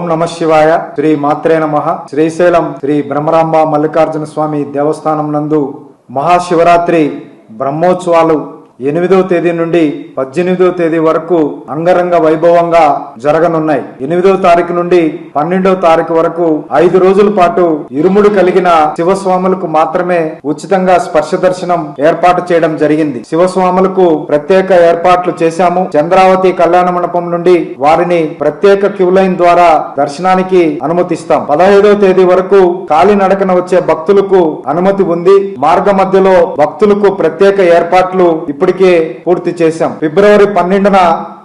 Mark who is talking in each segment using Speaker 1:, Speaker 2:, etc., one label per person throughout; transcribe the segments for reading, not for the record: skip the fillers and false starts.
Speaker 1: ఓం నమ శివాయ. శ్రీ మాత్రే నమః. శ్రీశైలం శ్రీ బ్రహ్మరాంబ మల్లికార్జున స్వామి దేవస్థానం నందు మహాశివరాత్రి బ్రహ్మోత్సవాలు 8వ తేదీ నుండి 18వ తేదీ వరకు అంగరంగ వైభవంగా జరగనున్నాయి. 8వ తారీఖు నుండి 12వ తారీఖు వరకు 5 రోజుల పాటు ఇరుముడు కలిగిన శివస్వాములకు మాత్రమే ఉచితంగా స్పర్శ దర్శనం ఏర్పాటు చేయడం జరిగింది. శివస్వాములకు ప్రత్యేక ఏర్పాట్లు చేశాము. చంద్రావతి కళ్యాణ మండపం నుండి వారిని ప్రత్యేక క్యూ లైన్ ద్వారా దర్శనానికి అనుమతిస్తాం. 15వ తేదీ వరకు కాలినడకన వచ్చే భక్తులకు అనుమతి ఉంది. మార్గ మధ్యలో భక్తులకు ప్రత్యేక ఏర్పాట్లు ఇప్పటికే పూర్తి చేశాం. ఫిబ్రవరి 12న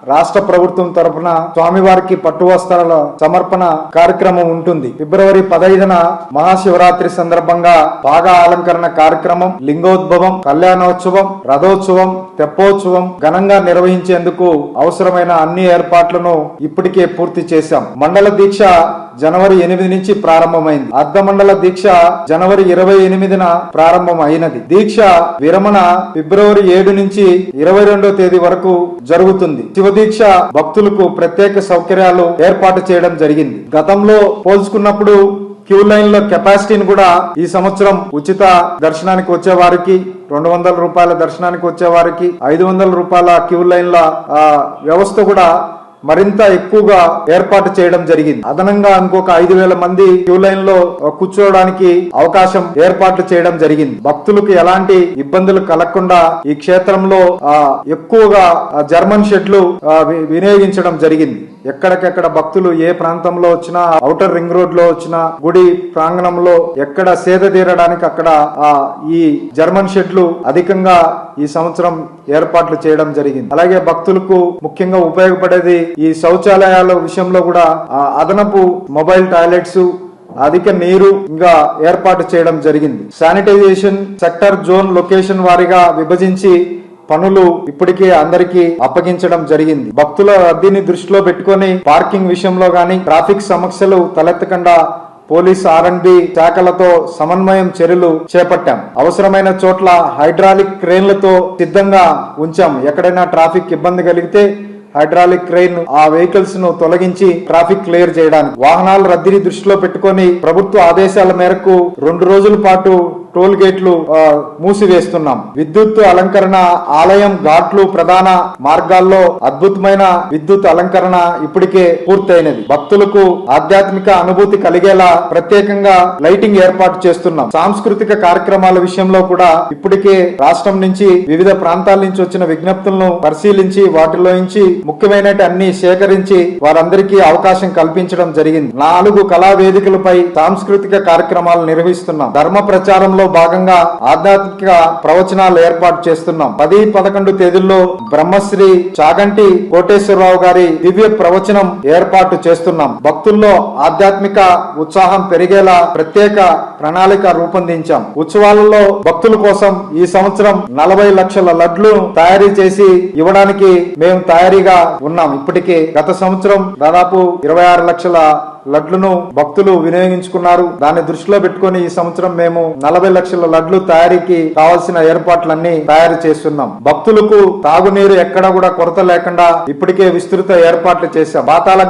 Speaker 1: రాష్ట్ర ప్రభుత్వం తరఫున స్వామివారికి పట్టు వస్త్రాల సమర్పణ కార్యక్రమం ఉంటుంది. ఫిబ్రవరి 15న మహాశివరాత్రి సందర్భంగా బాగా అలంకరణ కార్యక్రమం, లింగోద్భవం, కళ్యాణోత్సవం, రథోత్సవం, తెప్పోత్సవం ఘనంగా నిర్వహించేందుకు అవసరమైన అన్ని ఏర్పాట్లను ఇప్పటికే పూర్తి చేశాం. మండల దీక్ష జనవరి 8 నుంచి ప్రారంభమైంది. అర్ధ మండల దీక్ష జనవరి 28న ప్రారంభం అయినది. దీక్ష విరమణ ఫిబ్రవరి 7 నుంచి 22వ తేదీ వరకు జరుగుతుంది. శివ దీక్ష భక్తులకు ప్రత్యేక సౌకర్యాలు ఏర్పాటు చేయడం జరిగింది. గతంలో పోల్చుకున్నప్పుడు క్యూ లైన్ లో కెపాసిటీని కూడా ఈ సంవత్సరం ఉచిత దర్శనానికి వచ్చే వారికి, 200 రూపాయల దర్శనానికి వచ్చే వారికి 500 రూపాయల క్యూ లైన్ల వ్యవస్థ కూడా మరింత ఎక్కువగా ఏర్పాటు చేయడం జరిగింది. అదనంగా ఇంకొక 5,000 మంది క్యూ లైన్ లో కూర్చోవడానికి అవకాశం ఏర్పాటు చేయడం జరిగింది. భక్తులకు ఎలాంటి ఇబ్బందులు కలగకుండా ఈ క్షేత్రంలో ఎక్కువగా జర్మన్ షెడ్లు వినియోగించడం జరిగింది. ఎక్కడికెక్కడ భక్తులు ఏ ప్రాంతంలో వచ్చినా, ఔటర్ రింగ్ రోడ్ లో వచ్చినా, గుడి ప్రాంగణంలో ఎక్కడ సేద తీరడానికి అక్కడ ఈ జర్మన్ షెడ్లు అధికంగా ఈ సంవత్సరం ఏర్పాట్లు చేయడం జరిగింది. అలాగే భక్తులకు ముఖ్యంగా ఉపయోగపడేది ఈ శౌచాలయాల విషయంలో కూడా అదనపు మొబైల్ టాయిలెట్స్, అధిక నీరు ఇంకా ఏర్పాటు చేయడం జరిగింది. శానిటైజేషన్ సెక్టర్, జోన్, లొకేషన్ వారీగా విభజించి పనులు ఇప్పటికే అందరికీ అప్పగించడం జరిగింది. భక్తుల రద్దీని దృష్టిలో పెట్టుకొని పార్కింగ్ విషయంలో గాని, ట్రాఫిక్ సమస్యలు తలెత్తకుండా పోలీస్, R&B శాఖలతో సమన్వయం చర్యలు చేపట్టాం. అవసరమైన చోట్ల హైడ్రాలిక్ క్రేన్లతో సిద్ధంగా ఉంచాం. ఎక్కడైనా ట్రాఫిక్ ఇబ్బంది కలిగితే హైడ్రాలిక్ క్రెయిన్ ఆ వెహికల్స్ ను తొలగించి ట్రాఫిక్ క్లియర్ చేయడానికి, వాహనాల రద్దీని దృష్టిలో పెట్టుకొని ప్రభుత్వ ఆదేశాల మేరకు 2 రోజుల పాటు టోల్ గేట్లు మూసివేస్తున్నాం. విద్యుత్ అలంకరణ, ఆలయం ఘాట్లు, ప్రధాన మార్గాల్లో అద్భుతమైన విద్యుత్ అలంకరణ ఇప్పటికే పూర్తయినది. భక్తులకు ఆధ్యాత్మిక అనుభూతి కలిగేలా ప్రత్యేకంగా లైటింగ్ ఏర్పాటు చేస్తున్నాం. సాంస్కృతిక కార్యక్రమాల విషయంలో కూడా ఇప్పటికే రాష్ట్రం నుంచి వివిధ ప్రాంతాల నుంచి వచ్చిన విజ్ఞప్తులను పరిశీలించి వాటిలో నుంచి ముఖ్యమైన అన్ని సేకరించి వారందరికీ అవకాశం కల్పించడం జరిగింది. 4 కళా వేదికలపై సాంస్కృతిక కార్యక్రమాలు నిర్వహిస్తున్నాం. ధర్మ ప్రచారంలో భాగంగా ఆధ్యాత్మిక ప్రవచనాలు ఏర్పాటు చేస్తున్నాం. 10, 11 తేదీల్లో బ్రహ్మశ్రీ చాగంటి కోటేశ్వరరావు గారి దివ్య ప్రవచనం ఏర్పాటు చేస్తున్నాం. భక్తుల్లో ఆధ్యాత్మిక ఉత్సాహం పెరిగేలా ప్రత్యేక ప్రణాళిక రూపొందించాం. ఉత్సవాలలో భక్తుల కోసం ఈ సంవత్సరం 40 లక్షల లడ్లు తయారీ చేసి ఇవ్వడానికి మేము తయారీగా ఉన్నాం. ఇప్పటికే గత సంవత్సరం దాదాపు 26 లక్షల లడ్లను భక్తులు వినియోగించుకున్నారు. దాన్ని దృష్టిలో పెట్టుకుని ఈ సంవత్సరం మేము 40 లక్షల లడ్లు తయారీకి కావాల్సిన ఏర్పాట్లన్నీ తయారు చేస్తున్నాం. భక్తులకు తాగునీరు ఎక్కడ కూడా కొరత లేకుండా ఇప్పటికే విస్తృత ఏర్పాట్లు చేశాం. పాతాళ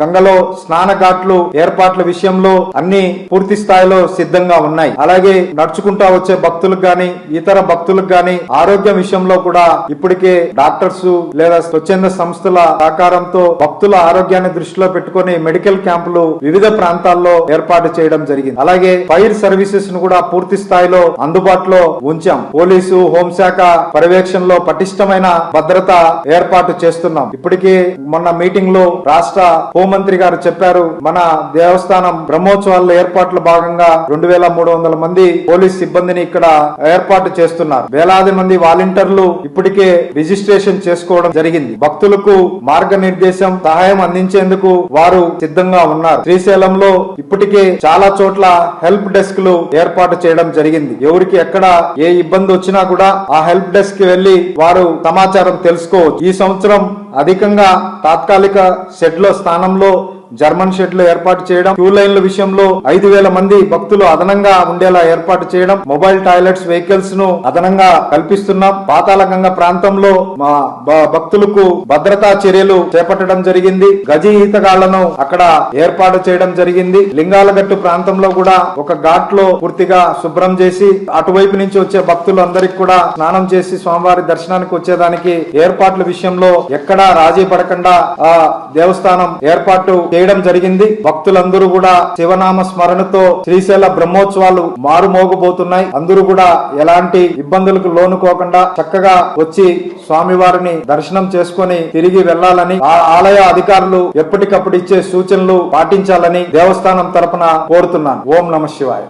Speaker 1: గంగలో స్నాన ఘాట్లు ఏర్పాట్ల విషయంలో అన్ని పూర్తి స్థాయిలో సిద్ధంగా ఉన్నాయి. అలాగే నడుచుకుంటా వచ్చే భక్తులకు గాని, ఇతర భక్తులకు గాని ఆరోగ్యం విషయంలో కూడా ఇప్పటికే డాక్టర్స్ లేదా స్వచ్ఛంద సంస్థల సహకారంతో భక్తుల ఆరోగ్యాన్ని దృష్టిలో పెట్టుకుని మెడికల్ క్యాంపులు వివిధ ప్రాంతాల్లో ఏర్పాటు చేయడం జరిగింది. అలాగే ఫైర్ సర్వీసెస్ ను కూడా పూర్తి స్థాయిలో అందుబాటులో ఉంచాం. పోలీసు, హోంశాఖ పర్యవేక్షణలో పటిష్టమైన భద్రత ఏర్పాటు చేస్తున్నాం. ఇప్పటికే మొన్న మీటింగ్ లో రాష్ట్ర హోంమంత్రి గారు చెప్పారు, మన దేవస్థానం బ్రహ్మోత్సవాల ఏర్పాట్ల భాగంగా 2,300 మంది పోలీస్ సిబ్బందిని ఇక్కడ ఏర్పాటు చేస్తున్నారు. వేలాది మంది వాలంటీర్లు ఇప్పటికే రిజిస్ట్రేషన్ చేసుకోవడం జరిగింది. భక్తులకు మార్గనిర్దేశం, సహాయం అందించేందుకు వారు సిద్ధంగా ఉన్నారు. శ్రీశైలంలో ఇప్పటికే చాలా చోట్ల హెల్ప్ డెస్క్ లు ఏర్పాటు చేయడం జరిగింది. ఎవరికి ఎక్కడ ఏ ఇబ్బంది వచ్చినా కూడా ఆ హెల్ప్ డెస్క్ కి వెళ్లి వారు సమాచారం తెలుసుకోవచ్చు. ఈ సంవత్సరం అధికంగా తాత్కాలిక షెడ్ల స్థానంలో జర్మన్ షెడ్లు ఏర్పాటు చేయడం, క్యూ లైన్ల విషయంలో 5,000 మంది భక్తులు అదనంగా ఉండేలా ఏర్పాటు చేయడం, మొబైల్ టాయిలెట్స్ వెహికల్స్ ను అదనంగా కల్పిస్తున్నాం. పాతాళగంగ ప్రాంతంలో మా భక్తులకు భద్రతా చర్యలు చేపట్టడం జరిగింది. గజి ఈతగాళ్లను అక్కడ ఏర్పాటు చేయడం జరిగింది. లింగాలగట్టు ప్రాంతంలో కూడా ఒక ఘాట్ లో పూర్తిగా శుభ్రం చేసి అటువైపు నుంచి వచ్చే భక్తులు అందరికి కూడా స్నానం చేసి స్వామివారి దర్శనానికి వచ్చేదానికి ఏర్పాట్ల విషయంలో ఎక్కడా రాజీ పడకుండా ఆ దేవస్థానం ఏర్పాటు చేయడం జరిగింది. భక్తులందరూ కూడా శివనామ స్మరణతో శ్రీశైల బ్రహ్మోత్సవాలు మారుమోగబోతున్నాయి. అందరూ కూడా ఎలాంటి ఇబ్బందులకు లోనుకోకుండా చక్కగా వచ్చి స్వామివారిని దర్శనం చేసుకుని తిరిగి వెళ్లాలని, ఆ ఆలయ అధికారులు ఎప్పటికప్పుడు ఇచ్చే సూచనలు పాటించాలని దేవస్థానం తరపున కోరుతున్నాను. ఓం నమః శివాయ.